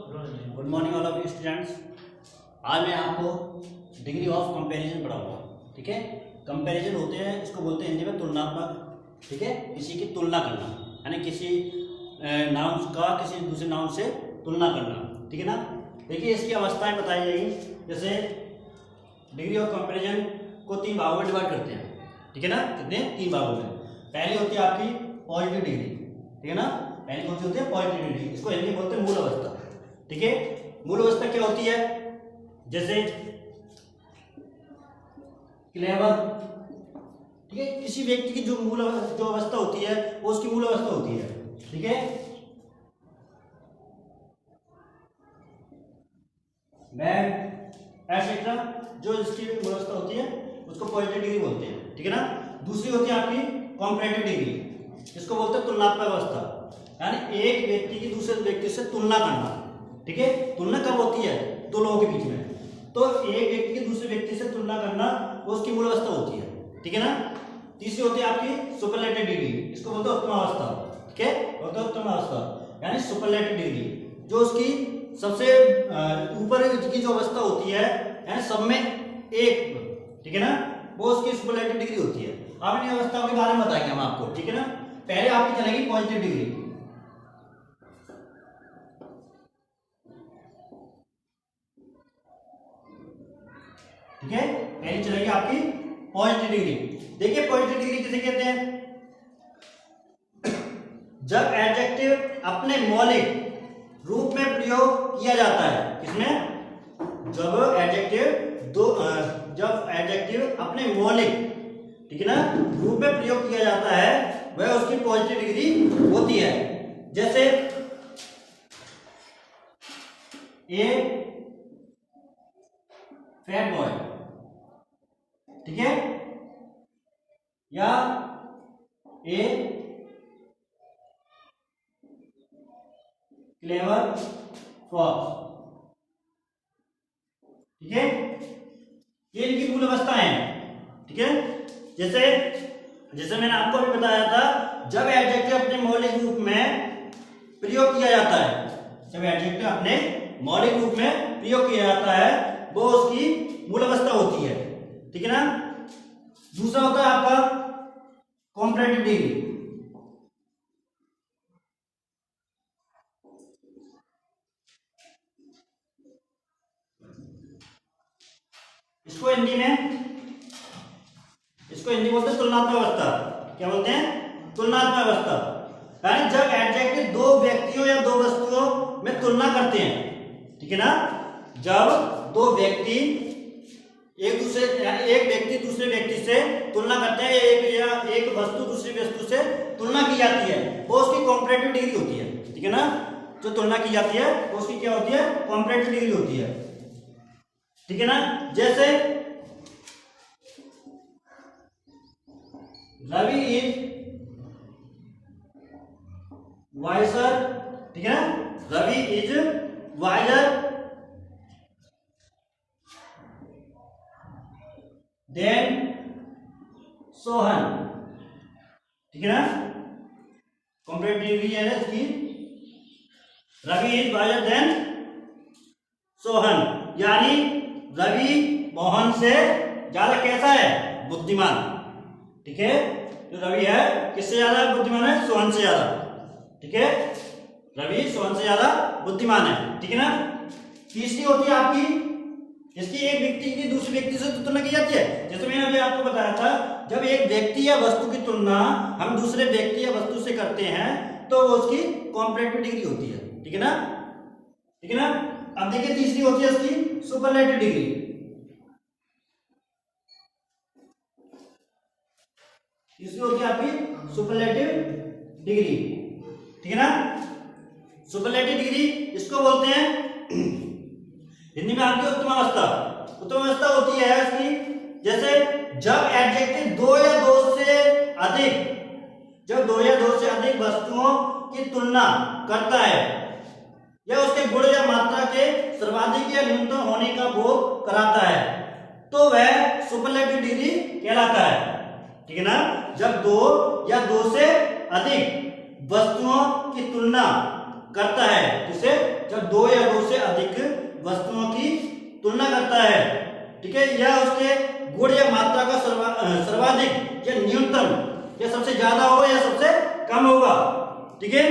Good morning all of you students. आज मैं आपको डिग्री ऑफ कंपैरिजन पढ़ाऊंगा। ठीक है, कंपैरिजन होते हैं, इसको बोलते हैं हिंदी में तुलनात्मक। ठीक है, किसी की तुलना करना, यानी किसी नाउन का किसी दूसरे नाउन से तुलना करना। ठीक है ना। देखिए, इसकी अवस्थाएं बताई जाएगी। जैसे डिग्री ऑफ कंपैरिजन को 3 भागों में डिवाइड करते हैं। ठीक है ना, कितने 3 भागों में। पहली होती है आपकी पॉजिटिव डिग्री। ठीक है ना, पहली कौन सी होती है? Positive degree. इसको हिंदी में बोलते हैं मूल अवस्था। ठीक है, मूल अवस्था क्या होती है? जैसे क्लेवर। ठीक है, किसी व्यक्ति की जो अवस्था होती है वो उसकी मूल अवस्था होती है। ठीक है, बैड एटसेट्रा जो इसकी मूल अवस्था होती है उसको पॉजिटिव डिग्री बोलते हैं। ठीक है ना। दूसरी होती है आपकी कॉम्पैरेटिव डिग्री, इसको बोलते हैं तुलनात्मक अवस्था, यानी एक व्यक्ति की दूसरे व्यक्ति से तुलना करना। ठीक है, तुलना कब होती है? दो लोगों के बीच में। तो एक व्यक्ति की दूसरे व्यक्ति से तुलना करना वो उसकी मूल अवस्था होती है। ठीक है ना। तीसरी होती है आपकी सुपरलेटिव डिग्री, इसको बोलते हैं उत्तम अवस्था। ठीक है, बोलते हैं उत्तम अवस्था, यानी सुपरलेटिव डिग्री जो उसकी सबसे ऊपर की जो अवस्था होती है, यानी सब में एक। ठीक है ना, वो उसकी सुपरलेटिव डिग्री होती है। अब इन अवस्थाओं के बारे में बताएंगे हम आपको। ठीक है ना, पहले आपकी चलेगी पॉजिटिव डिग्री। ठीक है, पहली चलेगी आपकी पॉजिटिव डिग्री। देखिए, पॉजिटिव डिग्री किसे कहते हैं? जब एडजेक्टिव अपने मौलिक रूप में प्रयोग किया जाता है। किसमें? जब एडजेक्टिव अपने मौलिक, ठीक है ना, रूप में प्रयोग किया जाता है, वह उसकी पॉजिटिव डिग्री होती है। जैसे ए फैट बॉय। ठीक है, या ए क्लेवर फॉक्स। ठीक है, ये इनकी मूल अवस्था है। ठीक है, जैसे मैंने आपको भी बताया था, जब एडजेक्टिव अपने मौलिक रूप में प्रयोग किया जाता है, जब एडजेक्टिव अपने मौलिक रूप में प्रयोग किया जाता है, वो उसकी मूल अवस्था होती है। ठीक है ना। दूसरा होता है आपका कॉम्पैरेटिव डिग्री। इसको हिंदी बोलते हैं तुलनात्मक अवस्था। क्या बोलते हैं? तुलनात्मक अवस्था, यानी जब एडजेक्टिव दो व्यक्तियों या दो वस्तुओं में तुलना करते हैं। ठीक है ना, जब दो व्यक्ति एक व्यक्ति दूसरे व्यक्ति से तुलना करते हैं, एक वस्तु दूसरी वस्तु से तुलना की जाती है, वो उसकी कॉम्पैरेटिव डिग्री होती है। ठीक है ना, जो तुलना की जाती है वो उसकी क्या होती है? कॉम्पैरेटिव डिग्री होती है। ठीक है ना। जैसे रवि इज वाइजर। ठीक है ना, Ravi is wiser than Sohan. ठीक है ना, कॉम्पैरेटिव डिग्री है इसकी, Ravi is wiser than Sohan, यानी रवि मोहन से ज्यादा कैसा है? बुद्धिमान। ठीक है, जो रवि है किससे ज्यादा बुद्धिमान है? सोहन से ज्यादा। ठीक है, रवि सोहन से ज्यादा बुद्धिमान है। ठीक है ना। तीसरी होती है आपकी, इसकी एक व्यक्ति की दूसरे व्यक्ति से तुलना की जाती है। जैसे मैंने अभी आपको बताया था, जब एक व्यक्ति या वस्तु की तुलना हम दूसरे व्यक्ति या वस्तु से करते हैं तो वो उसकी कॉम्पैरेटिव डिग्री होती है। ठीक है ना। ठीक है ना। अब देखिए, तीसरी होती है उसकी सुपरलेटिव डिग्री। तीसरी होती है आपकी सुपरलेटिव डिग्री। ठीक है ना। सुपरलेटिव डिग्री इसको बोलते हैं हिंदी में आपकी उत्तम अवस्था। उत्तम अवस्था होती है इसकी, जैसे जब एडजेक्टिव दो या दो से अधिक वस्तुओं की तुलना करता है या उसके गुण या मात्रा के सर्वाधिक या न्यूनतम होने का बोध कराता है, तो वह सुपरलेटिव डिग्री कहलाता है। ठीक है ना। जब दो या दो से अधिक वस्तुओं की तुलना करता है, जिसे जब दो या दो ठीक है, या उसके गुण या मात्रा का सर्वाधिक या न्यूनतम या सबसे ज्यादा होगा या सबसे कम होगा, ठीक है,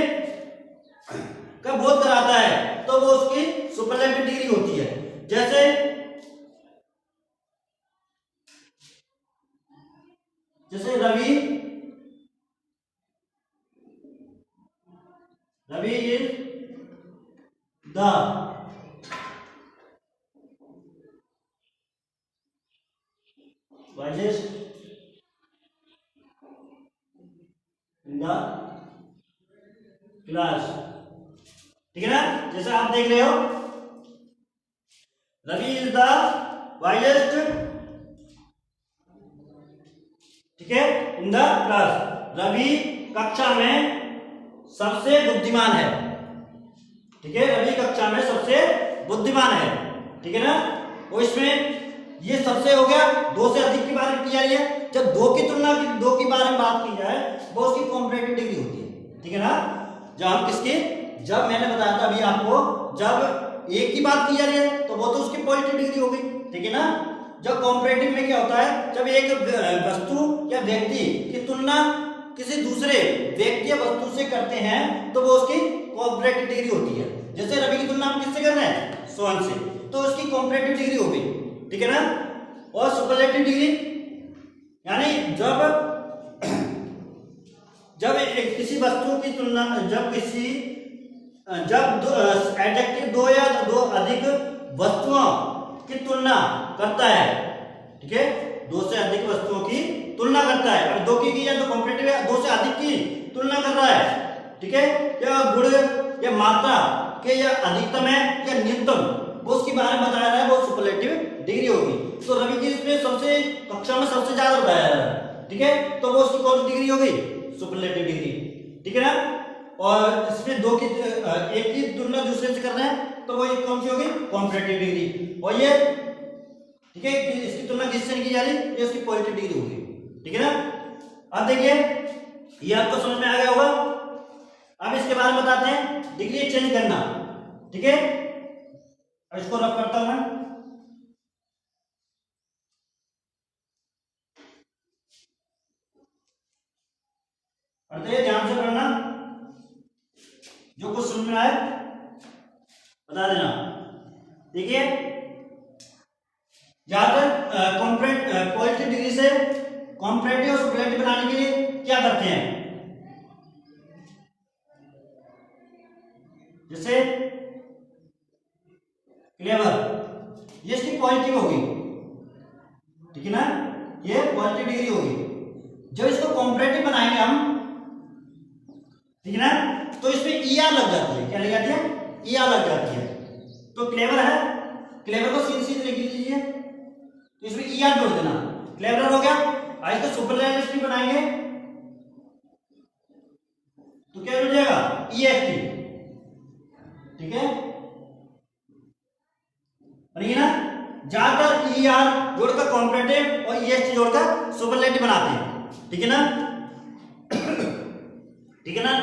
का बोध कराता है तो वो उसकी सुपरलेटिव डिग्री होती है। जैसे Ravi is the wisest in the class, ठीक है ना। जैसे आप देख रहे हो रवि इज द वाइजेस्ट, ठीक है, इन द क्लास। रवि कक्षा में सबसे बुद्धिमान है, ठीक है, रवि कक्षा में सबसे बुद्धिमान है, ठीक है ना। और इसमें ये सबसे हो गया, दो से अधिक की बारे में की जा रही है। जब दो की तुलना दो के बारे में बात की जाए वो उसकी कॉम्परेटिव डिग्री होती है, ठीक है ना। जब हम किसकी, जब मैंने बताया था अभी आपको, जब एक की बात की जा रही है तो वो तो उसकी पॉजिटिव डिग्री हो गई, ठीक है ना। जब कॉम्परेटिव में क्या होता है, जब एक वस्तु या व्यक्ति की तुलना किसी दूसरे व्यक्ति या वस्तु से करते हैं तो वो उसकी कॉम्परेटिव डिग्री होती है। जैसे रवि की तुलना हम किससे कर रहे हैं, सोहन से, तो उसकी कॉम्परेटिव डिग्री हो गई, ठीक है ना। और सुपरलेटिव डिग्री यानी जब किसी वस्तु की तुलना, जब एडजेक्टिव दो या दो अधिक वस्तुओं की तुलना करता है, ठीक है, दो से अधिक वस्तुओं की तुलना करता है। अब दो की जाए तो कॉम्परेटिव है, दो से अधिक की तुलना कर रहा है, ठीक है, या गुण या मात्रा के या अधिकतम है या न्यूनतम, वो उसके बारे में बताया रहा है, वो सुपरलेटिव डिग्री होगी। तो रवि की इसमें सबसे कक्षा में सबसे ज्यादा बताया रहा है, ठीक है, तो वो उसकी कौन सी डिग्री हो गई, सुपरलेटिव डिग्री, ठीक है ना। और इसमें दो की एक की तुलना दूसरे से कर रहे हैं तो वो एक कौन सी होगी, कॉम्परेटिव डिग्री। और ये, ठीक है, इसकी तुलना किससे नहीं की जा रही, ये उसकी पॉजिटिव डिग्री होगी, ठीक है ना। अब देखिए ये आपको समझ में आ गया होगा। अब इसके बारे में बताते हैं डिग्री चेंज करना, ठीक है। इसको रफ करता हूं मैं। अरे ध्यान से पढ़ना, जो कुछ समझ में आए बता देना। देखिए ज्यादातर पॉजिटिव डिग्री से कॉम्परेटिव और सुपरलेटिव बनाने के लिए क्या करते हैं, जैसे क्लेवर, ये इसकी पॉजिटिव होगी, ठीक है ना, ये पॉजिटिव डिग्री होगी। जब इसको कॉम्परेटिव बनाएंगे हम, ठीक है ना, तो इसमें ईआर लग जाती है, क्या लग जाती है, ईआर लग जाती है। तो क्लेवर है, क्लेवर को सीधे सीधे लिख लीजिए, तो इसमें ईआर जोड़ देना, क्लेवर हो गया। आज तो सुपरलेटिव बनाएंगे तो क्या जुड़ जाएगा, ईएसटी, ठीक है, बनेगी ना। ज्यादातर ईआर जोड़कर कॉम्परेटिव और ईएसटी जोड़कर सुपरलेटिव बनाते हैं, ठीक है ना, ठीक है ना।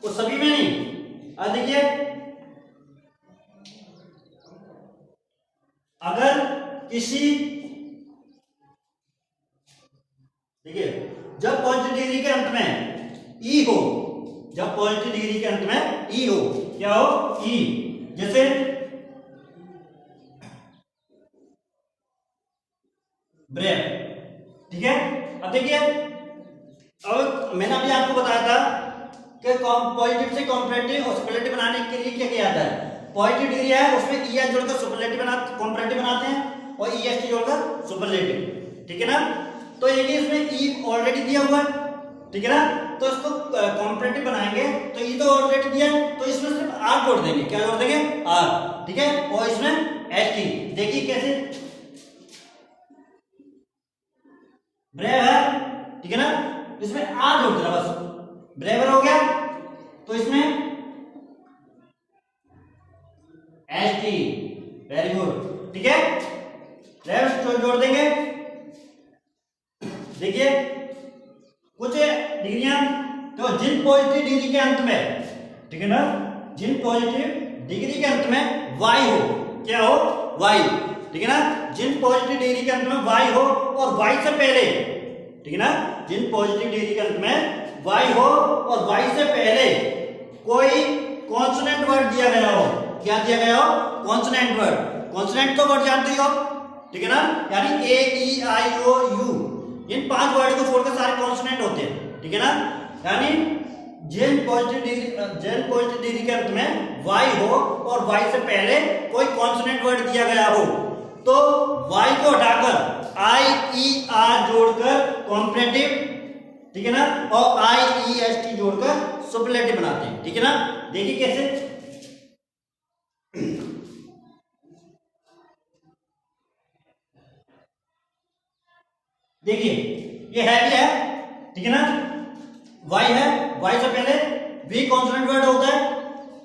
तो सभी में नहीं। अब देखिए अगर किसी, देखिए जब पॉजिटिव डिग्री के अंत में ई हो, जब पॉजिटिव डिग्री के अंत में ई हो, क्या हो, ई, जैसे ब्रेव, ठीक है। अब देखिए, अब मैंने अभी आपको बताया था कि पॉजिटिव से कॉम्परेटिव और सुपरलेटिव बनाने के लिए क्या किया जाता है, पॉजिटिव डिग्री है उसमें ईएस जोड़कर सुपरलेटिव बनाते, कॉम्परेटिव बनाते हैं, और ईएसटी जोड़कर सुपरलेटिव, ठीक है ना। तो एक इसमें ई ऑलरेडी दिया हुआ है, ठीक है ना, तो इसको कॉम्परेटिव बनाएंगे तो ई तो ऑलरेडी दिया है, तो इसमें सिर्फ आर जोड़ देंगे, क्या जोड़ देंगे, आर, ठीक है, और इसमें एस टी। देखिए कैसे, ब्रेव है, ठीक है ना, इसमें आर जोड़ देना बस, ब्रेवर हो गया, तो इसमें एस टी, वेरी गुड, ठीक है, ब्रेव जोड़ देंगे। देखिए कुछ डिग्रियां, तो जिन पॉजिटिव डिग्री के अंत में, ठीक है ना, जिन पॉजिटिव डिग्री के अंत में वाई हो, क्या हो, वाई, ठीक है ना, जिन पॉजिटिव डिग्री के अंत में वाई हो और वाई से पहले, ठीक है ना, जिन पॉजिटिव डिग्री के अंत में वाई हो और वाई से पहले कोई कॉन्सोनेंट वर्ड दिया गया हो। क्या दिया गया हो? Consonant word. कॉन्सोनेंट तो वर्ड जानते हो, ठीक है ना, यानी ए ई आई ओ यू, इन 5 वर्ड को छोड़कर सारे कॉन्सोनेंट होते हैं, ठीक है ना, यानी जिन पॉजिटिव डिग्री के अंत में वाई हो और वाई से पहले कोई कॉन्सोनेंट वर्ड दिया गया हो तो वाई को हटाकर आई ई आर जोड़कर कॉम्परेटिव, ठीक है ना, और आई ई एस टी जोड़कर सुपरलेटिव बनाते हैं, ठीक है ना। देखिए कैसे, देखिए ये है भी है, ठीक है ना, वाई है, वाई से पहले वी कॉन्सोनेंट वर्ड होता है,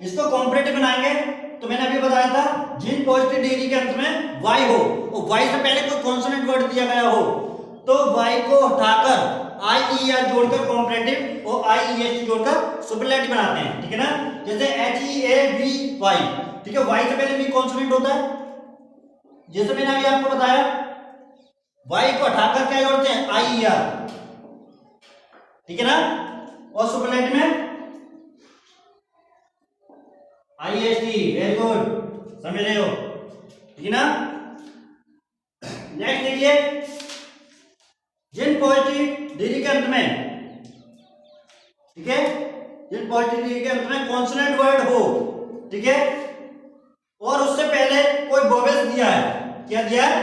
इसको कॉम्परेटिव बनाएंगे। तो मैंने अभी बताया था जिन पॉजिटिव डिग्री के अंत में वाई हो और वाई से पहले कोई कॉन्सोनेंट वर्ड दिया गया हो तो वाई को हटाकर आई ई आर जोड़कर कॉम्परेटिव और आई ई एस टी जोड़कर सुपरलेटिव बनाते हैं, ठीक है ना। जैसे H E A V Y, ठीक है, वाई से पहले वी कॉन्सोनेंट होता है, जैसे मैंने अभी आपको बताया वाई को हटाकर क्या जोड़ते हैं? आई ई आर, ठीक है ना, और सुपरलेटिव में I S T. Very good, समझ रहे हो, ठीक है ना। नेक्स्ट देखिए, जिन पॉजिटिव डिग्री के अंत में, ठीक है, जिन पॉजिटिव डिग्री के अंत में कॉन्सोनेंट वर्ड हो, ठीक है, और उससे पहले कोई वोवेल्स दिया है। क्या दिया है?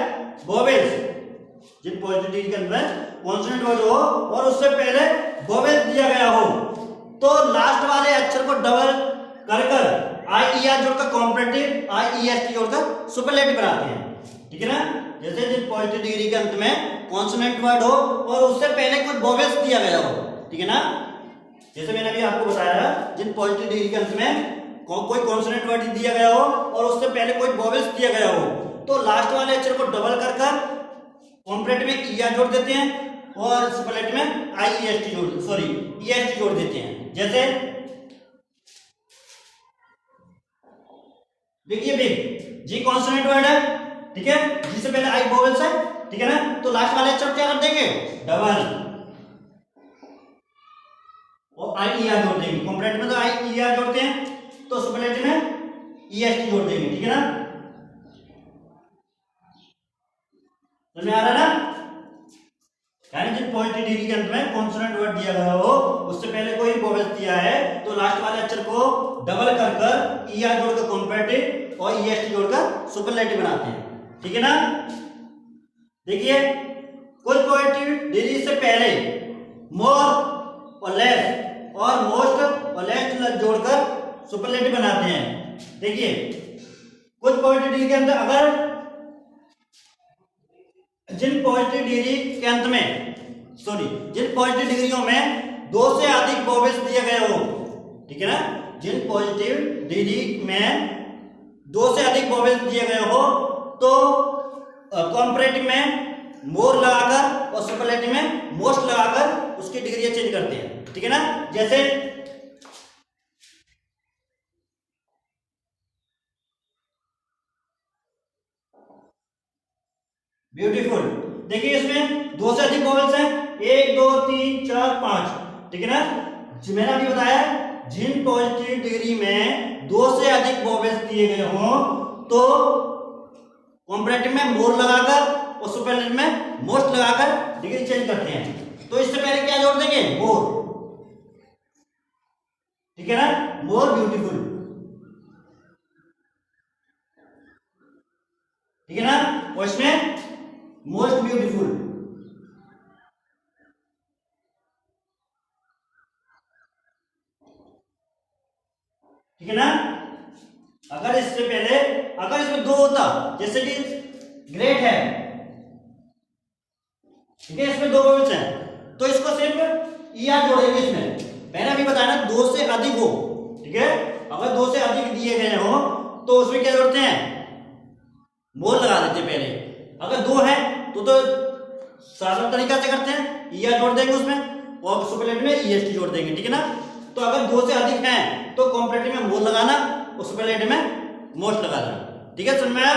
वोवेल्स। जिन पॉजिटिव डिग्री के अंत में कॉन्सोनेंट वर्ड हो और उससे पहले वोवेल्स दिया गया हो तो लास्ट वाले अक्षर को डबल कर आई ई आर जोड़कर कॉम्परेटिव, आई ई एस टी जोड़कर सुपरलेटिव बनाते हैं, ठीक है ना। जैसे जिन पॉजिटिव डिग्री के अंत में कॉन्सोनेंट वर्ड हो और उससे पहले कोई वोवेल्स दिया गया हो, ठीक है ना, जैसे मैंने अभी आपको बताया जिन पॉजिटिव डिग्री के अंत में कोई कॉन्सोनेंट वर्ड दिया गया हो और उससे पहले कोई वोवेल्स दिया गया हो तो लास्ट वाले अक्षर को डबल कर कॉम्परेटिव में ई आर जोड़ देते हैं और सुपरलेटिव में I E S T E S T जोड़ देते हैं। जैसे देखिए बिग जी कॉन्सोनेंट वर्ड है, ठीक है, जी से पहले आई वोवेल्स है, ठीक है ना, तो लास्ट वाले अक्षर क्या कर देंगे? डबल और आई ई आर जोड़ देंगे। कॉम्परेटिव में तो आई ई आर जोड़ते हैं तो सुपरलेटिव में ई एस टी जोड़ देंगे, ठीक है ना। समझ में आ रहा है ना? यानी जिन पॉजिटिव डिग्री के अंत में कॉन्सोनेंट वर्ड दिया गया हो उससे पहले कोई वोवेल्स दिया है तो लास्ट वाले अक्षर को डबल कर ई आर जोड़कर कॉम्परेटिव और ई एस टी जोड़कर सुपरलेटिव बनाते हैं, ठीक है ना। देखिए कुछ पॉजिटिव डिग्री से पहले मोर और लेस और मोस्ट और लेस्ट जोड़कर सुपरलेटिव बनाते हैं। देखिए कुछ पॉजिटिव डिग्री के अंदर अगर जिन पॉजिटिव डिग्री के अंत में जिन पॉजिटिव डिग्रियों में 2 से अधिक वोवेल्स दिए गए हो, ठीक है ना, जिन पॉजिटिव डिग्री में 2 से अधिक वोवेल्स दिए गए हो तो कॉम्परेटिव में मोर लगाकर और सुपरलेटिव में मोस्ट लगाकर उसकी डिग्री चेंज करते हैं, ठीक है ना। जैसे ब्यूटीफुल, देखिए इसमें 2 से अधिक वोवेल्स हैं, 1 2 3 4 5, ठीक है ना। मैंने अभी बताया जिन पॉजिटिव डिग्री में 2 से अधिक वोवेल्स दिए गए हो तो कॉम्परेटिव में मोर लगाकर और सुपरलेटिव में मोस्ट लगाकर डिग्री चेंज करते हैं। तो इससे पहले क्या जोड़ देंगे? मोर, ठीक है ना, मोर ब्यूटीफुल, ठीक है ना, और इसमें मोस्ट ब्यूटीफुल, ठीक है ना। अगर इससे पहले अगर इसमें 2 होता जैसे कि ग्रेट है, ठीक है, इसमें 2 वोवेल्स हैं तो इसको सिर्फ ई आर जोड़ेंगे। इसमें मैंने अभी बताया ना 2 से अधिक हो, ठीक है, अगर 2 से अधिक दिए गए हो तो उसमें क्या जोड़ते हैं? मोर लगा देते हैं पहले। अगर 2 है तो साधारण तरीका से करते हैं, ई आर जोड़ देंगे उसमें और सुपरलेटिव में ई एस टी जोड़ देंगे, ठीक है ना। तो अगर 2 से अधिक हैं तो कॉम्परेटिव में मोर लगाना और सुपरलेटिव में मोस्ट लगा देना, ठीक है, समझ में आया?